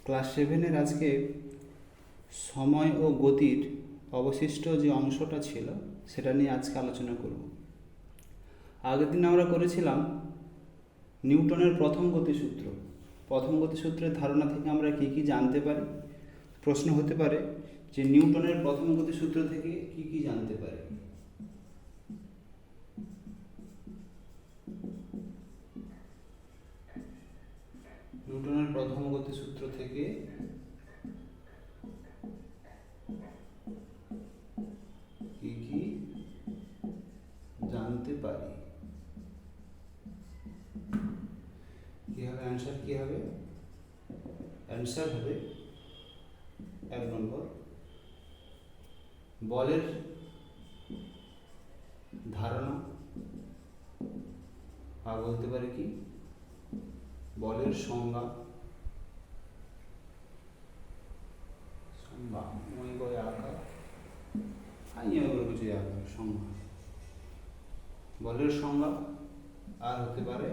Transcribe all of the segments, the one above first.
Class 7-এর আজকে সময় ও গতির অবশিষ্ট যে অংশটা ছিল সেটা নিয়ে আজকে আলোচনা করব। আগের দিন আমরা করেছিলাম নিউটনের প্রথম গতিসূত্র। প্রথম গতিসূত্রের ধারণা থেকে আমরা কী কী জানতে পারি। প্রশ্ন হতে পারে যে নিউটনের প্রথম গতিসূত্র থেকে কী কী জানতে পারি। নিউটনের প্রথম গতিসূত্র থেকে কি কি জানতে পারি। কি হবে অ্যান্সার? কি হবে অ্যান্সার? হবে 1 নম্বর, বলের ধারণা, বা বলতে পারি কি বলের সংজ্ঞা। সংজ্ঞা মই বই আঁকা কিছু সংজ্ঞা, বলের সংজ্ঞা। আর হতে পারে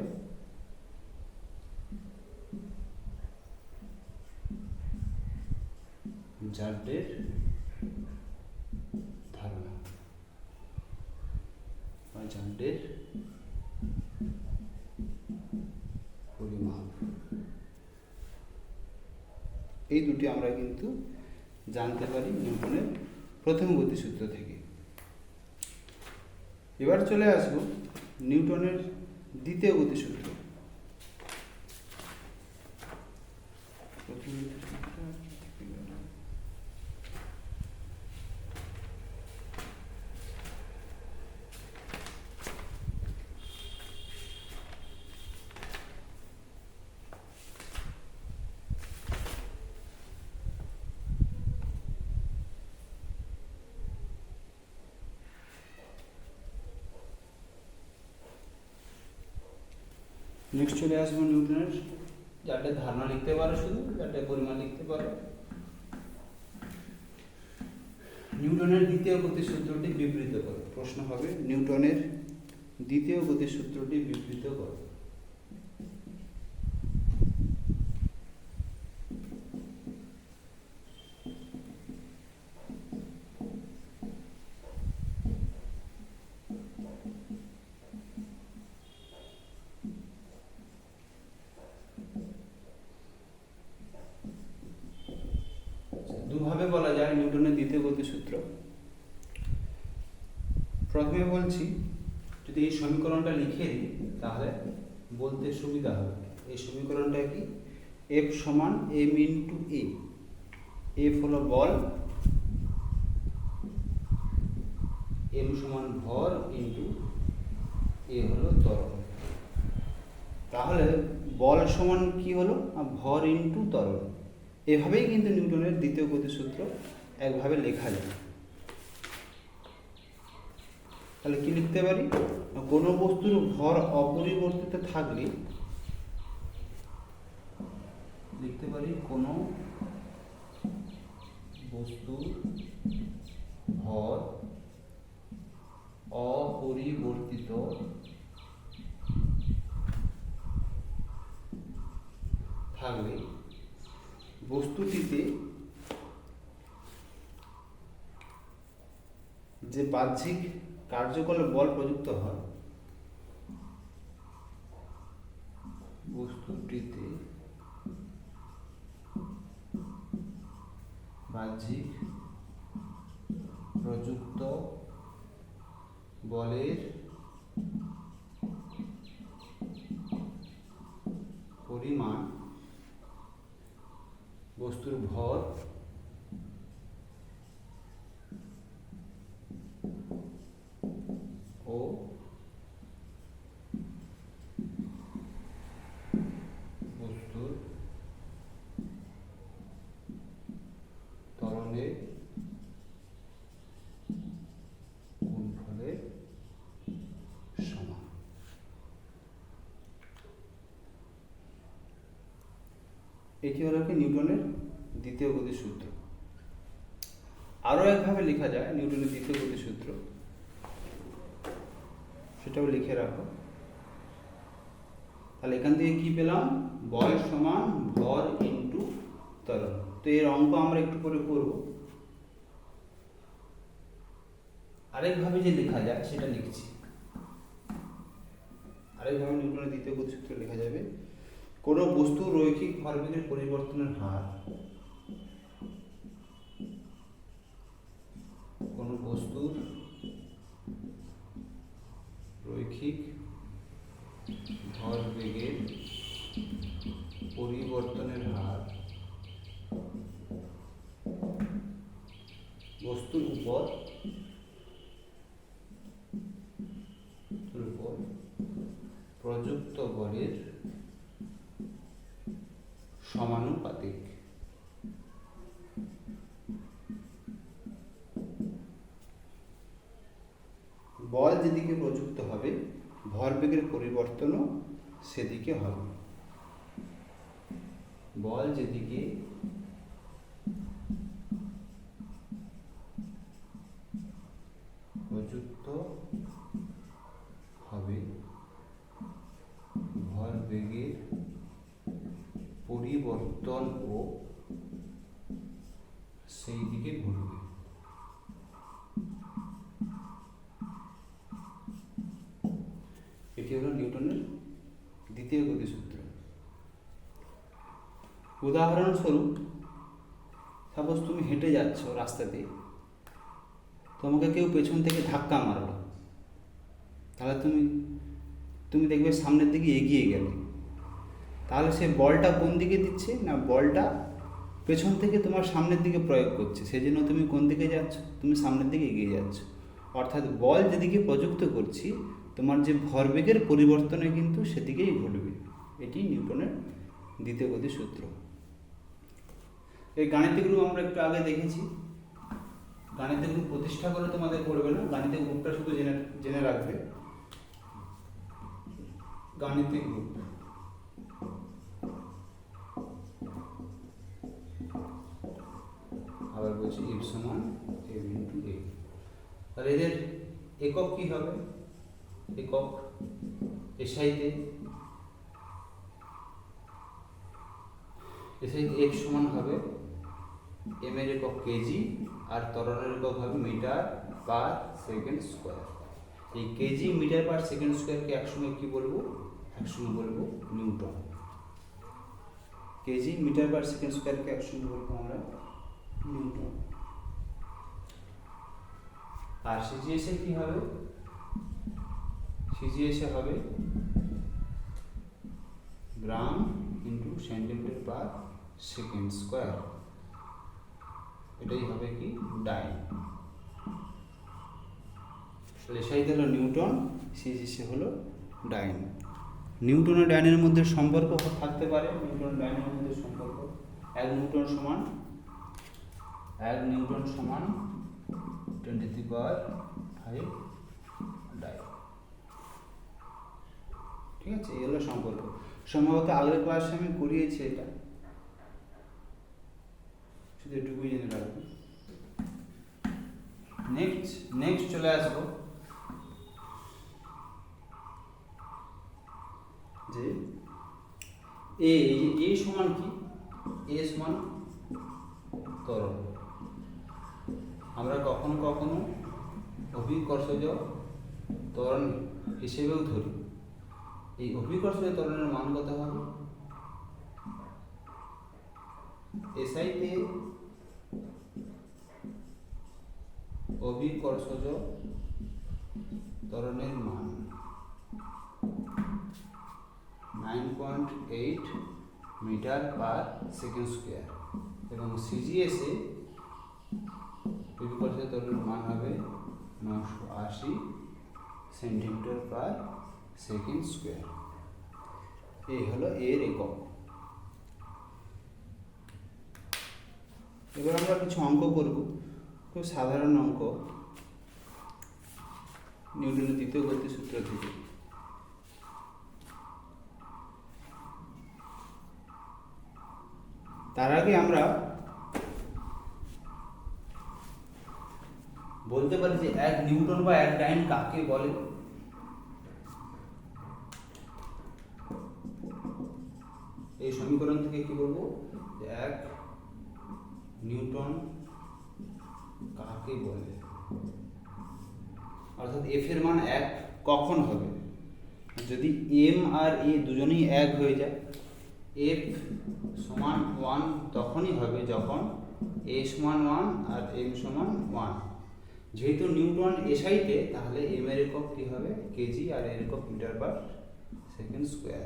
জারডের ধারণা বা জারডের পরিমাপ। এই দুটি আমরা কিন্তু জানতে পারি নিউটনের প্রথম গতিসূত্র থেকে। এবার চলে আসব নিউটনের দ্বিতীয় গতিসূত্র। নেক্সট চলে আসবো নিউটনের জারডের ধারণা লিখতে পারো, শুধু জারডের পরিমাণ লিখতে পারো। নিউটনের দ্বিতীয় গতিসূত্রটি বিবৃত করো। প্রশ্ন হবে নিউটনের দ্বিতীয় গতিসূত্রটি বিবৃত করো। দুভাবে বলা যায় নিউটনের দ্বিতীয় গতিসূত্র। প্রথমে বলছি, যদি এই সমীকরণটা লিখে দিই তাহলে বলতে সুবিধা হবে। এই সমীকরণটা কি? এফ সমান এম ইন্টু এ। এফ হলো বল, এম সমান ভর ইন্টু এ হলো ত্বরণ। তাহলে বল সমান কি হলো? ভর ইন্টু ত্বরণ। এভাবেই কিন্তু নিউটনের দ্বিতীয় গতিসূত্র একভাবে লেখা যায়। তাহলে কি লিখতে পারি? কোনো বস্তুর ভর অপরিবর্তিত থাকলে লিখতে পারি কোনো বস্তুর ভর অপরিবর্তিত থাকলে বস্তুটিতে যে বাহ্যিক কার্যকলাপ বল প্রযুক্ত হয়, বস্তুটিতে বাহ্যিক প্রযুক্ত বলের পরিমাণ বস্তুর ভর ও বস্তুর ত্বরণের গুণফলের সমান। এটি হলো কি নিউটনের দ্বিতীয় গতিসূত্র। আরও একভাবে লেখা যায় নিউটনের দ্বিতীয় গতিসূত্র, সেটাও লিখে রাখো। তাহলে এখান থেকে কি পেলাম? বল সমান ভর ইন্টু ত্বরণ। তো এর অঙ্ক আমরা একটু করে করব। আরেকভাবে যে লেখা যায় সেটা লিখছি। আরেকভাবে নিউটনের দ্বিতীয় গতিসূত্র লেখা যাবে, কোনো বস্তুর রৈখিক ভরবেগের পরিবর্তনের হার, কোনো বস্তুর রৈখিক ভরবেগের পরিবর্তনের হার বস্তুর উপর প্রযুক্ত বলের সমানুপাতিক। বল যেদিকে প্রযুক্ত হবে ভরবেগের পরিবর্তনও সেদিকে হবে। বল যেদিকে প্রযুক্ত হবে ভরবেগের পরিবর্তনও সেই দিকে ঘটবে। এটি হলো নিউটনের দ্বিতীয় গতিসূত্র। উদাহরণস্বরূপ, সাপোজ তুমি হেঁটে যাচ্ছ রাস্তা দিয়ে, তোমাকে কেউ পেছন থেকে ধাক্কা মারলো, তাহলে তুমি দেখবে সামনের দিকে এগিয়ে গেলে, তাহলে সে বলটা কোন দিকে দিচ্ছে না, বলটা পেছন থেকে তোমার সামনের দিকে প্রয়োগ করছে, সেই জন্য তুমি কোন দিকে যাচ্ছ, তুমি সামনের দিকে এগিয়ে যাচ্ছ। অর্থাৎ বল যেদিকে প্রযুক্ত করছি তোমার যে ভরবেগের পরিবর্তনে কিন্তু সেদিকেই ঘটবে। এটি নিউটনের দ্বিতীয় গতিসূত্র। এই গাণিতিকগুলো আমরা একটু আগে দেখেছি। গাণিতিক প্রতিষ্ঠা করে তোমাদের পড়বে না, গাণিতিক গ্রুপটা শুধু জেনে রাখবে। গাণিতিক গ্রুপ আবার বলছি F সমান M ইন্টু A। তাহলে এদের একক কি হবে? একক এসআইতে F সমান হবে M এর একক কেজি আর ত্বরণের একক হবে মিটার পার সেকেন্ড স্কোয়ার। এই কেজি মিটার পার সেকেন্ড স্কোয়ারকে একসঙ্গে কি বলবো? একসঙ্গে বলবো newton. Kg metre per second স্কোয়ারকে একসঙ্গে বলবো আমরা নিউটন। আর সিজিএসে কি হবে? সিজিএসে হবে গ্রাম ইন্টু সেন্টিমিটার পার সেকেন্ড স্কোয়ার। এটাই হবে কি ডাইন। এসআই হলো নিউটন, সিজিএসে হলো ডাইন। নিউটন ও ডাইনের মধ্যে সম্পর্ক থাকতে পারে। নিউটন ডাইনের মধ্যে সম্পর্ক 1 নিউটন সমান 10⁵ ডাই। ঠিক আছে, এই হলো সম্পর্ক। সম্ভবত আগের ক্লাসে আমি করিয়েছি এটা, শুধু এটুকুই জেনে রাখবো। নেক্সট চলে আসবো যে এ সমান কি? এ সমান ত্বরণ। আমরা কখনো কখনো অভিকর্ষজ ত্বরণ হিসেবেও ধরি। এই অভিকর্ষজ ত্বরণের মান কত হবে? এসআইতে অভিকর্ষজ ত্বরণের মান 9.8 মিটার পার সেকেন্ড স্কোয়ার এবং সিজিএসে অভিকর্ষজ ত্বরণের মান হবে 980 সেন্টিমিটার পার সেকেন্ড স্কোয়ার। এই হলো এর একক। এবার আমরা কিছু অঙ্ক করব, খুব সাধারণ অঙ্ক নিউটনের দ্বিতীয় গতিসূত্র থেকে। তার আগে আমরা বলতে পারি যে 1 নিউটন বা 1 ডাইন কাকে বলে? এই সমীকরণ থেকে কি বলবো? যে 1 নিউটন কাকে বলে, অর্থাৎ এফ এর মান 1 কখন হবে, যদি এম আর এ দুজনেই 1 হয়ে যায়, এফ সমান 1 তখনই হবে যখন এ সমান 1 আর এম সমান 1। যেহেতু নিউটন এসআইতে, তাহলে এম এর একক কী হবে কেজি আর এর একক মিটার পার সেকেন্ড স্কোয়ার।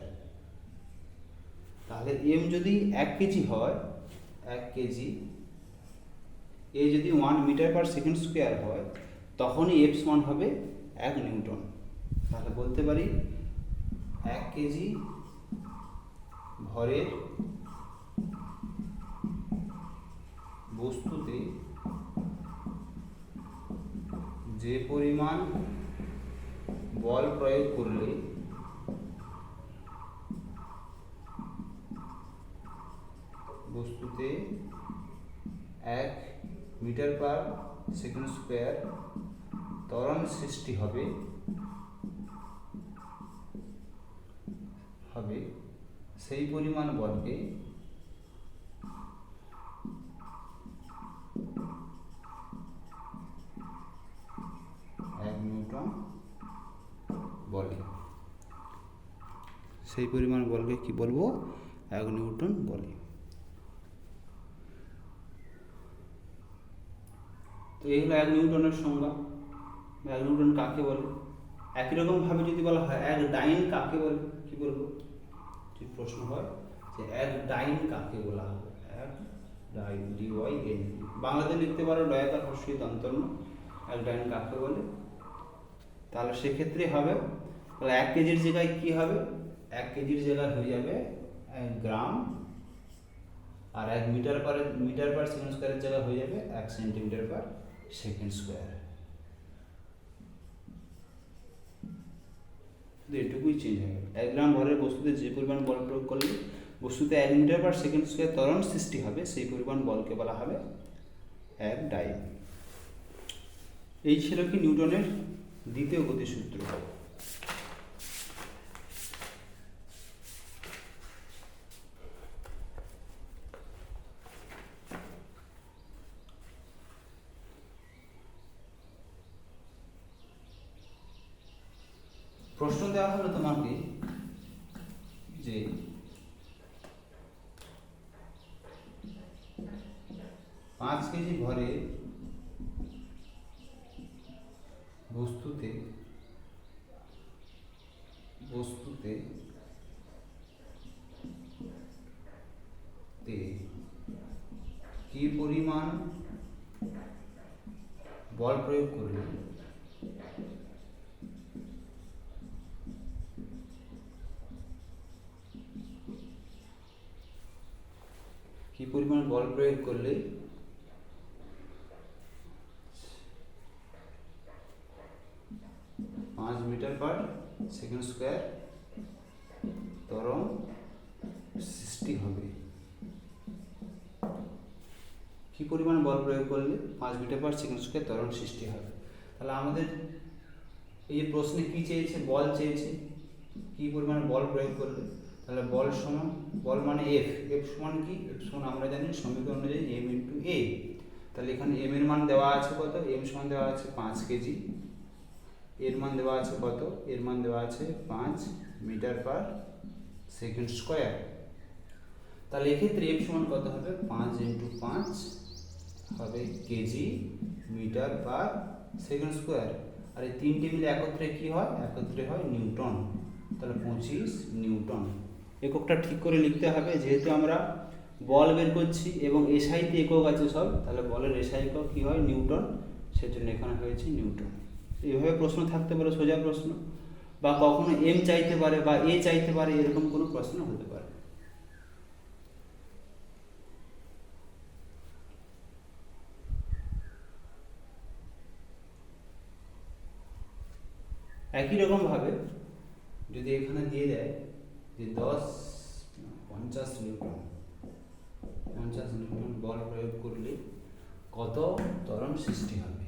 তাহলে এম যদি 1 কেজি হয়, 1 কেজি, এ যদি 1 মিটার পার সেকেন্ড স্কোয়ার হয়, তখনই এফ সমান হবে 1 নিউটন। তাহলে বলতে পারি 1 কেজি ভরের বস্তুতে যে পরিমাণ বল প্রয়োগ করলে বস্তুতে 1 মিটার পার সেকেন্ড স্কোয়ার ত্বরণ সৃষ্টি হবে সেই পরিমাণ বলকে নিউটন বলে। সেই পরিমাণ বলকে কি বলবো, 1 নিউটন বলে। তো এই হলো 1 নিউটনের সংজ্ঞা। 1 নিউটন কাকে বলে। একই রকম ভাবে যদি বলা হয় 1 ডাইন কাকে বলে, কি বলবো, যদি প্রশ্ন হয় যে 1 ডাইন কাকে বলা হবে, 1 ডাইন, DYN, বাংলাতে লিখতে পারো ডয়াকার হর্ষিত অন্তর্ণ, 1 ডাইন কাকে বলে। তাহলে সেক্ষেত্রে হবে, তাহলে 1 কেজির জায়গায় কি হবে, 1 কেজির জায়গায় হয়ে যাবে 1 গ্রাম, আর 1 মিটার পার সেকেন্ড স্কোয়ারের জায়গায় হয়ে যাবে 1 সেন্টিমিটার পার সেকেন্ড স্কোয়ার। এটুকুই চেঞ্জ হবে। 1 গ্রাম ভরের বস্তুতে যে পরিমাণ বল প্রয়োগ করলে বস্তুতে 1 মিটার পার সেকেন্ড স্কোয়ার ত্বরণ সৃষ্টি হবে, সেই পরিমাণ বলকে বলা হবে 1 ডাইন। এই ছিল কি নিউটনের দ্বিতীয় গতিসূত্র। প্রশ্ন দেওয়া হলো তোমাকে যে 5 কেজি ভরে বস্তুতে কি পরিমাণ বল প্রয়োগ করলে পাঁচ মিটার পার সেকেন্ড স্কোয়ার ত্বরণ সৃষ্টি হবে। কি পরিমাণ বল প্রয়োগ করলে 5 মিটার পার সেকেন্ড স্কোয়ার ত্বরণ সৃষ্টি হবে। তাহলে আমাদের এই প্রশ্নে কি চেয়েছে, বল চেয়েছে, কি পরিমাণ বল প্রয়োগ করলে। তাহলে বল সমান, বল মানে এফ সমান কি, এফ সমান আমরা জানি সমীকরণ অনুযায়ী এম ইন্টু এ। তাহলে এখানে এম এর মান দেওয়া আছে কত, এম সমান দেওয়া আছে 5 কেজি, এর মান দেওয়া আছে কত, এর মান দেওয়া আছে 5 মিটার পার সেকেন্ড স্কোয়ার। তাহলে এক্ষেত্রে এফ সমান কত হবে, 5 ইন্টু 5 হবে kg metre per second square. আর এই তিনটে মিলে একত্রে কি হয়, একত্রে হয় নিউটন। তাহলে 25 নিউটন। এককটা ঠিক করে লিখতে হবে, যেহেতু আমরা বল বের করছি এবং এসআইতে একক আছে সব, তাহলে বলের এসআই একক কী হয়, নিউটন, সেজন্য এখানে হয়েছে নিউটন। এইভাবে প্রশ্ন থাকতে পারে, সোজা প্রশ্ন, বা কখনো এম চাইতে পারে বা এ চাইতে পারে, এরকম কোনো প্রশ্ন হতে পারে। একই রকম ভাবে যদি এখানে দিয়ে দেয় যে 50 নিউটন বল প্রয়োগ করলে কত ত্বরণ সৃষ্টি হবে,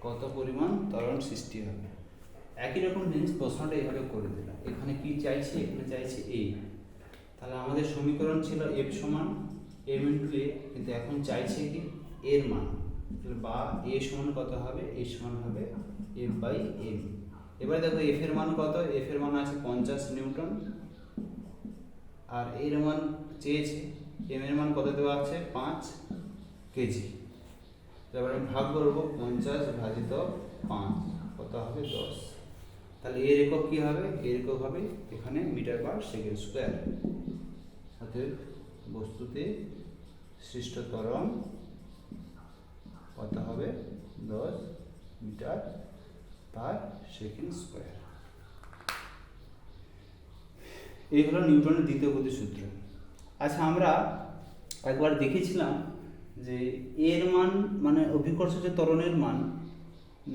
কত পরিমাণ ত্বরণ সৃষ্টি হবে। একই রকম জিনিস প্রশ্নটা এইভাবে করে দিলাম। এখানে কি চাইছে, এখানে চাইছে এ। তাহলে আমাদের সমীকরণ ছিল এফ সমান এম ইন্টু এ, কিন্তু এখন চাইছে কি এর মান, বা এ সমান কত হবে, এ সমান হবে এফ বাই এম। এবার দেখো এফ এর মান কত, এফ এর মান আছে 50 নিউটন, আর এর মান চেয়েছে, এম এর মান কত দেওয়া আছে 5 কেজি। এবার আমি ভাগ করবো 50 ভাজিত 5, কত হবে 10। তাহলে এর একক কি হবে, এর একক হবে এখানে মিটার পার সেকেন্ড স্কোয়ার। অতএব বস্তুতে সৃষ্ট ত্বরণ কত হবে 10 মিটার পার সেকেন্ড স্কোয়ার। এই হলো নিউটনের দ্বিতীয় গতিসূত্র। আচ্ছা, আমরা একবার দেখেছিলাম যে এর মান মানে অভিকর্ষজ ত্বরণের মান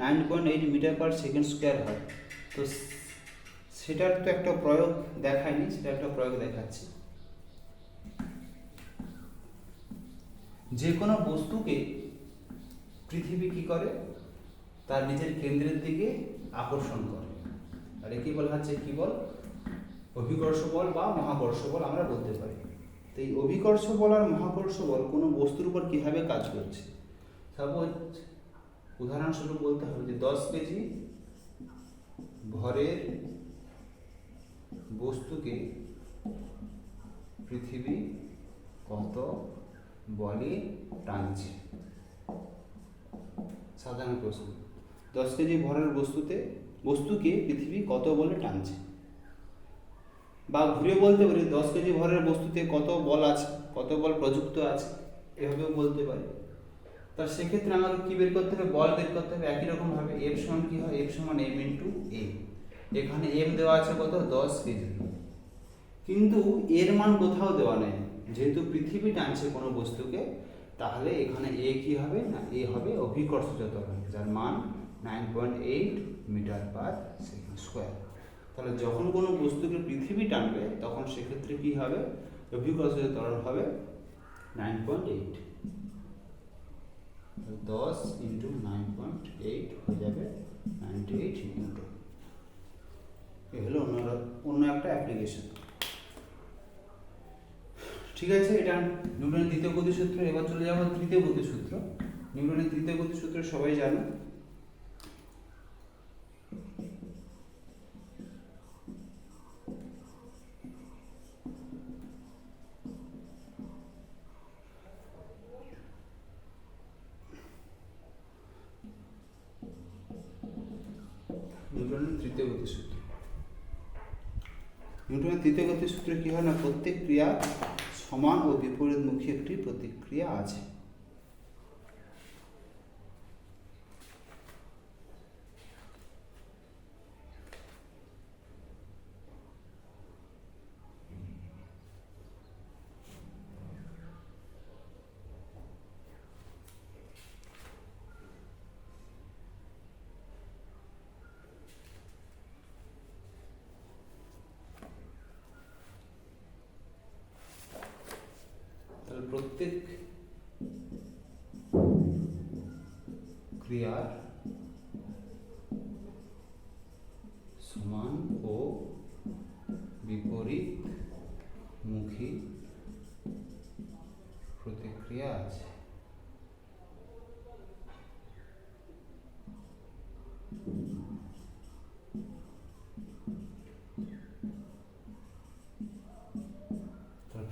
9.8 মিটার পার সেকেন্ড স্কোয়ার হয়। তো সেটার তো একটা প্রয়োগ দেখায়নি, সেটা একটা প্রয়োগ দেখাচ্ছি। যে কোনো বস্তুকে পৃথিবী কি করে, তার নিজের কেন্দ্রের দিকে আকর্ষণ করে, আর একে বলা হচ্ছে কি বল, অভিকর্ষ বল বা মহাকর্ষ বল আমরা বলতে পারি। তো এই অভিকর্ষ বল আর মহাকর্ষ বল কোনো বস্তুর উপর কিভাবে কাজ করছে, সাপোজ উদাহরণস্বরূপ বলতে হবে যে 10 কেজি ভরের বস্তুকে পৃথিবী কত বলে টানছে। সাধারণ প্রশ্ন, 10 কেজি ভরের বস্তুকে পৃথিবী কত বলে টানছে। বা ঘুরে বলতে পারি 10 কেজি ভরের বস্তুতে কত বল আছে, কত বল প্রযুক্ত আছে, এভাবেও বলতে পারি। তার সেক্ষেত্রে আমাকে কি বের করতে হবে, বল বের করতে হবে। একই রকম ভাবে এফ সমান কি হয়, এফ সমান এম ইন্টু এ। এখানে এম দেওয়া আছে কত 10 কেজি, কিন্তু এর মান কোথাও দেওয়া নেই। যেহেতু পৃথিবী টানছে কোনো বস্তুকে, তাহলে এখানে এ কি হবে না, এ হবে অভিকর্ষজ ত্বরণ, যার মান 9.8 মিটার পার সেকেন্ড স্কোয়ার। তাহলে যখন কোনো বস্তুকে পৃথিবী টানবে তখন সেক্ষেত্রে কি হবে, অভিকর্ষজ ত্বরণ হবে 9.8, 10 ইন্টু 9.8 হয়ে যাবে 98 নিউটন। এ হলো অন্য একটা অ্যাপ্লিকেশন। ঠিক আছে, এটা নিউটনের দ্বিতীয় গতিসূত্র। এবার চলে যাবো তৃতীয় গতিসূত্র। নিউটনের তৃতীয় গতিসূত্র সবাই জানো। নিউটনের তৃতীয় গতিসূত্র, নিউটনের তৃতীয় গতিসূত্রে কি হয় না, প্রত্যেক ক্রিয়া সমান ও বিপরীতমুখী একটি প্রতিক্রিয়া আছে। প্রত্যেক ক্রিয়ার সমান ও বিপরীতমুখী প্রতিক্রিয়া আছে।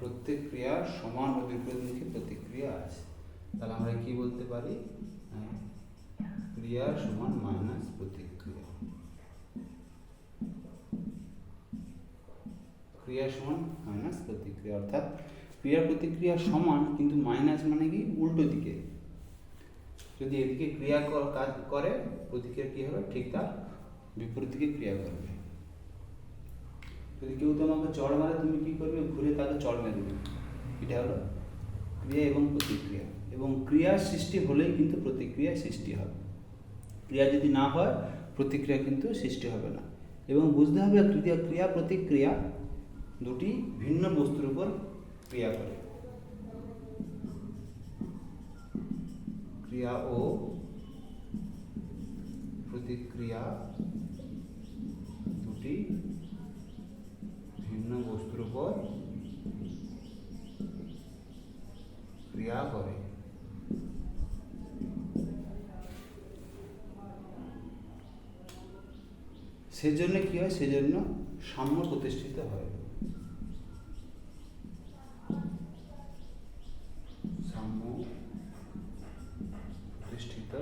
প্রত্যেক ক্রিয়ার সমান ও বিপরীতমুখী প্রতিক্রিয়া আছে। তাহলে আমরা কি বলতে পারি, ক্রিয়া সমান মাইনাস প্রতিক্রিয়া। ক্রিয়া সমান মাইনাস প্রতিক্রিয়া, অর্থাৎ ক্রিয়া প্রতিক্রিয়া সমান কিন্তু মাইনাস মানে কি উল্টো দিকে। যদি এদিকে ক্রিয়া কাজ করে, প্রতিক্রিয়া কি হবে, ঠিক তার বিপরীত দিকে ক্রিয়া করবে। যদি কেউ তোমাকে চড় মারে, তুমি কি করবে, ঘুরে তাকে চড় মেরে দেবে। এটা হলো ক্রিয়া এবং প্রতিক্রিয়া। এবং ক্রিয়ার সৃষ্টি হলেই কিন্তু প্রতিক্রিয়া সৃষ্টি হবে। ক্রিয়া যদি না হয়, প্রতিক্রিয়া কিন্তু সৃষ্টি হবে না। এবং বুঝতে হবে ক্রিয়া প্রতিক্রিয়া দুটি ভিন্ন বস্তুর উপর ক্রিয়া করে। ক্রিয়া ও প্রতিক্রিয়া দুটি ভিন্ন বস্তুর উপর ক্রিয়া করে। সেজন্য কি হয়, সেজন্য সাম্য প্রতিষ্ঠিত হয়। সাম্য প্রতিষ্ঠিত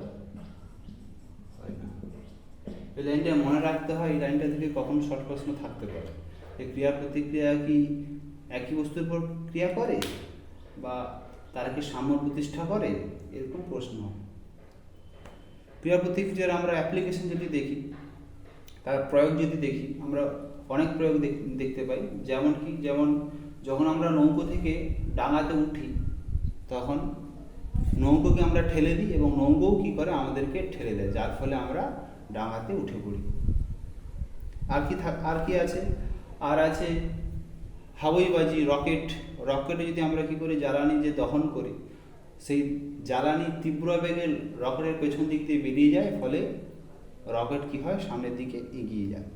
হয় না। এই লাইনটা মনে রাখতে হয়, এই লাইনটা থেকে কখনো শর্ট প্রশ্ন থাকতে পারে। এই ক্রিয়া প্রতিক্রিয়া কি একই বস্তুর উপর ক্রিয়া করে, বা তারা কি সাম্য প্রতিষ্ঠা করে, এরকম প্রশ্ন হয়। ক্রিয়া প্রতিক্রিয়ার আমরা অ্যাপ্লিকেশন যদি দেখি, তার প্রয়োগ যদি দেখি, আমরা অনেক প্রয়োগ দেখতে পাই। যেমন কি, যেমন যখন আমরা নৌকো থেকে ডাঙাতে উঠি, তখন নৌকোকে আমরা ঠেলে দিই এবং নৌকোও কী করে, আমাদেরকে ঠেলে দেয়, যার ফলে আমরা ডাঙাতে উঠে পড়ি। আর কি আছে, আর আছে হাওয়াইবাজি, রকেটে যদি আমরা কি করি, জ্বালানি যে দহন করি, সেই জ্বালানি তীব্র বেগে রকেটের পেছন দিক দিয়ে বেরিয়ে যায়, ফলে রকেট কি হয়, সামনের দিকে এগিয়ে যায়।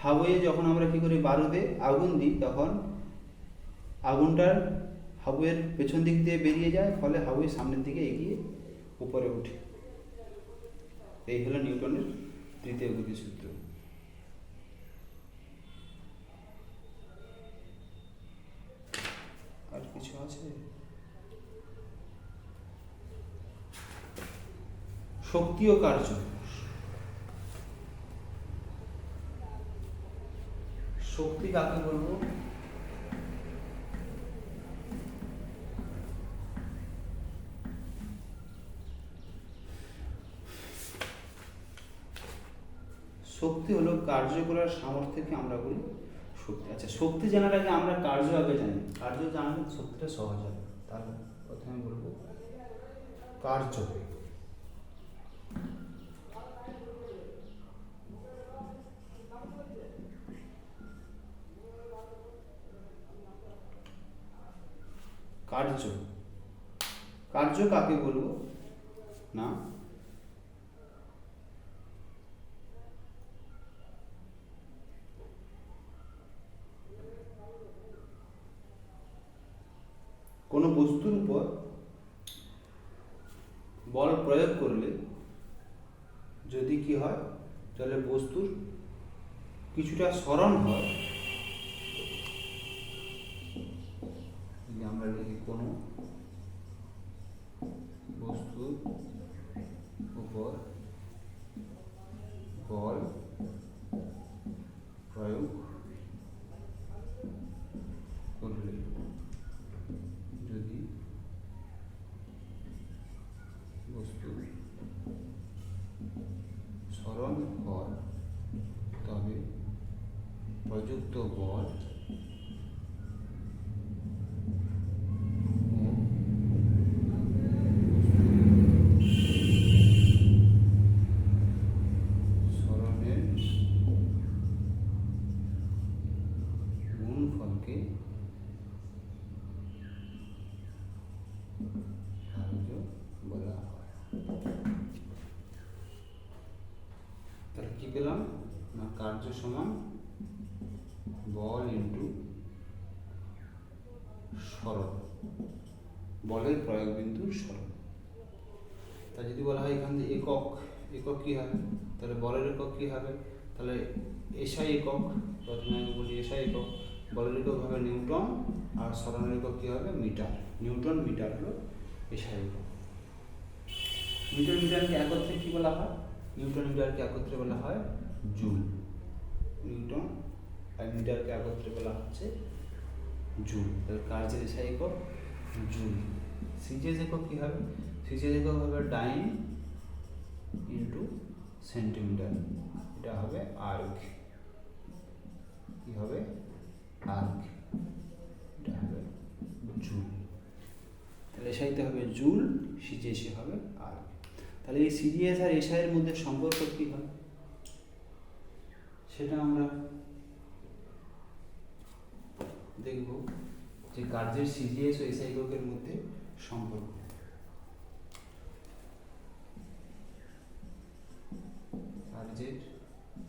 হাওয়াইয়ে যখন আমরা কি করি, বারুদে আগুন দিই, তখন আগুনটার হাওয়াইয়ের পেছন দিক দিয়ে বেরিয়ে যায়, ফলে হাওয়াই সামনের দিকে এগিয়ে উপরে ওঠে। এই হলো নিউটনের তৃতীয় গতিসূত্র। আর কিছু আছে? শক্তি ও কার্য। শক্তি কাকে বলবো? শক্তি হলো কার্য করার সামর্থ্যকে আমরা বলি শক্তি। আচ্ছা, শক্তি জানার আগে আমরা কার্য আগে জানি। কার্য জানলে শক্তিটা সহজ হবে। তাহলে প্রথমে বলবো কার্য। কার্য কার্য কাকে বলবো না, কোনো বস্তুর উপর বল প্রয়োগ করলে যদি কি হয়, তাহলে বস্তুর কিছুটা সরণ হয়। আমরা লিখি কোনো বস্তুর উপর বল প্রয়োগ করলে যদি বস্তু সরণ হয়, তবে প্রযুক্ত বল সরণের গুণফলকে কার্য বলা হয়। তাহলে কি পেলাম না, কার্য সমান বল ইন্টু সরণ, বলের প্রয়োগ বিন্দুর সরণ। তা যদি বলা হয় এখান থেকে একক, একক কি হবে, তাহলে বলের একক কি হবে, তাহলে এসআই একক। প্রথমে আমি বলি এসআই একক, বলের একক হবে নিউটন, আর সরণের একক কি হবে, মিটার। নিউটন মিটার হলো এসআই একক। নিউটন মিটারকে একত্রে কি বলা হয়, নিউটন মিটারকে একত্রে বলা হয় জুল। নিউটন আর মিটারকে একত্রে বলা হচ্ছে জুল। তাহলে কার্যের এসআই একক জুল। সিজিএস একক কি হবে, সিজিএস একক হবে ডাইন ইন্টু সেন্টিমিটার, এটা হবে আর্গ। কি হবে, আর্গ, এটা হবে জুল। তাহলে এসআইতে হবে জুল, সিজিএসে হবে আর্গ। তাহলে এই সিজিএস আর এসআই এর মধ্যে সম্পর্ক কি হয়, সেটা আমরা দেখব, যে কার্যের সিজিএস ও এসআই এককের মধ্যে সম্পর্ক। কার্যের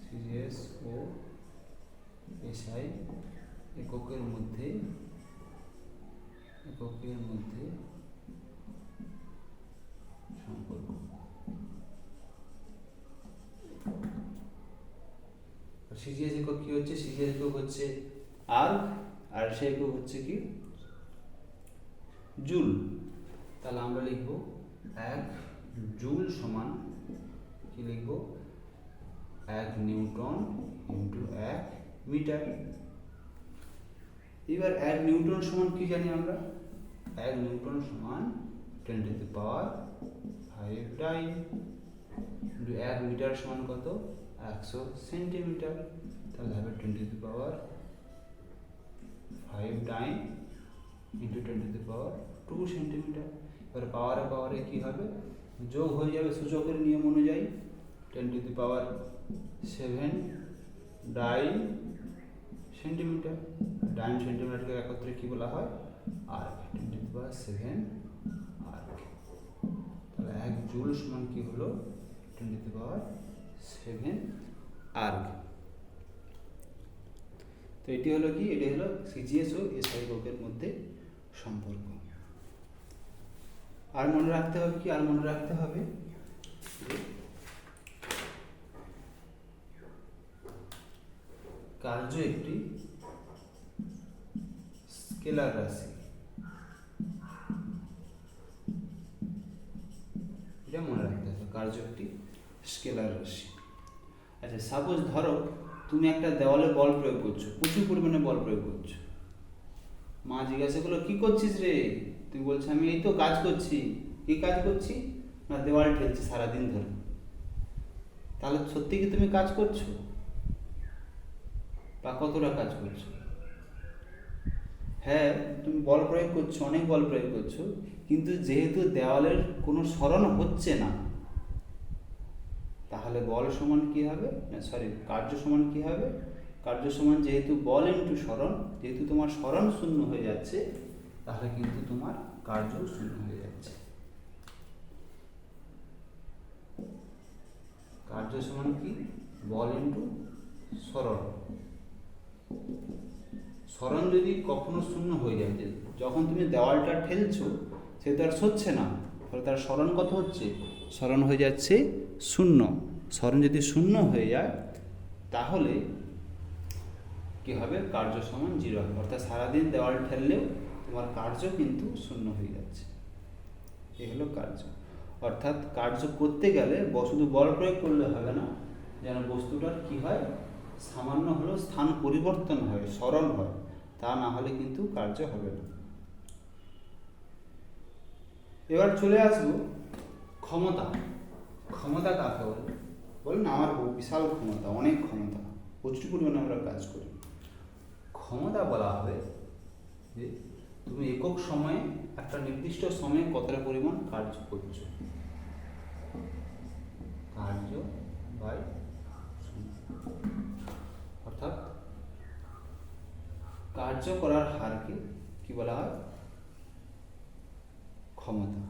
সিজিএস ও এসআই এককের মধ্যে সম্পর্ক। সিজিএস একক কি হচ্ছে? সিজিএস একক হচ্ছে আর্ক, আর সেই একক হচ্ছে কি জুল। তাহলে আমরা লিখব 1 জুল সমান কি লিখব? 1 নিউটন ইন্টু 1 মিটার। এবার 1 নিউটন সমান কি জানি আমরা? 1 নিউটন সমান 10 to the power 5 dyne into 1 metre সমান কত? 100 সেন্টিমিটার। তাহলে হবে 10 to the power 5 dyne into 10 to the power 2 centimetre. এবার পাওয়ারে কি হবে? যোগ হয়ে যাবে সূচকের নিয়ম অনুযায়ী। 10 to the power 7 dine centimetre. ডাইন সেন্টিমিটারকে একত্রে কি বলা হয়? Erg. 10 to the power 7 erg. তাহলে 1 জুল সমান কি হলো? 10 টু দি পাওয়ার 7 আর্ক। তো এটি হলো কি? এটি হলো সিজিএস ও এসআই এককের মধ্যে সম্পর্ক। আর মনে রাখতে হবে কি? আর মনে রাখতে হবে কার্য একটি স্কেলার রাশি। এটা মনে রাখতে হবে, কার্য একটি স্কেলার রাশি। আচ্ছা, সাপোজ ধরো তুমি একটা দেওয়ালে বল প্রয়োগ করছো, প্রচুর পরিমাণে বল প্রয়োগ করছো। মা জিজ্ঞাসা করলো, কি করছিস রে? তুমি বলছো, আমি এই তো কাজ করছি। কি কাজ করছি? না, দেওয়াল ঠেলছি সারাদিন ধরে। তাহলে সত্যি কি তুমি কাজ করছো? বা কতটা কাজ করছো? হ্যাঁ, তুমি বল প্রয়োগ করছো, অনেক বল প্রয়োগ করছো, কিন্তু যেহেতু দেওয়ালের কোনো সরণ হচ্ছে না, তাহলে বল সমান কি হবে? কার্য সমান কি হবে? কার্য সমান যেহেতু বল ইন্টু সরণ, যেহেতু তোমার সরণ শূন্য হয়ে যাচ্ছে, তাহলে কিন্তু তোমার কার্য শূন্য হয়ে যাচ্ছে। কার্য সমান কি? বল ইন্টু সরণ। সরণ যদি কখনো শূন্য হয়ে যায়, যখন তুমি দেওয়ালটা ঠেলছো সে তো আর সরছে না, ফলে তার সরণ কত হচ্ছে? সরণ হয়ে যাচ্ছে শূন্য। সরণ যদি শূন্য হয়ে যায় তাহলে কি হবে? কার্য সমান 0 হবে। অর্থাৎ সারাদিন দেওয়াল ঠেললেও তোমার কার্য কিন্তু শূন্য হয়ে যাচ্ছে। এই হলো কার্য। অর্থাৎ কার্য করতে গেলে শুধু বল প্রয়োগ করলে হবে না, যেন বস্তুটার কি হয়? সামান্য হলেও স্থান পরিবর্তন হয়, সরণ হয়। তা না হলে কিন্তু কার্য হবে না। এবার চলে আসবো ক্ষমতা। ক্ষমতা কাকে বলে? বলেন, আমার বিশাল ক্ষমতা, অনেক ক্ষমতা, প্রচুর পরিমাণে আমরা কাজ করি। ক্ষমতা বলা হবে যে তুমি একক সময়ে একটা নির্দিষ্ট সময়ে কতটা পরিমাণ কার্য করছো। কার্য বাই অর্থাৎ কার্য করার হারকে কি বলা হয়? ক্ষমতা।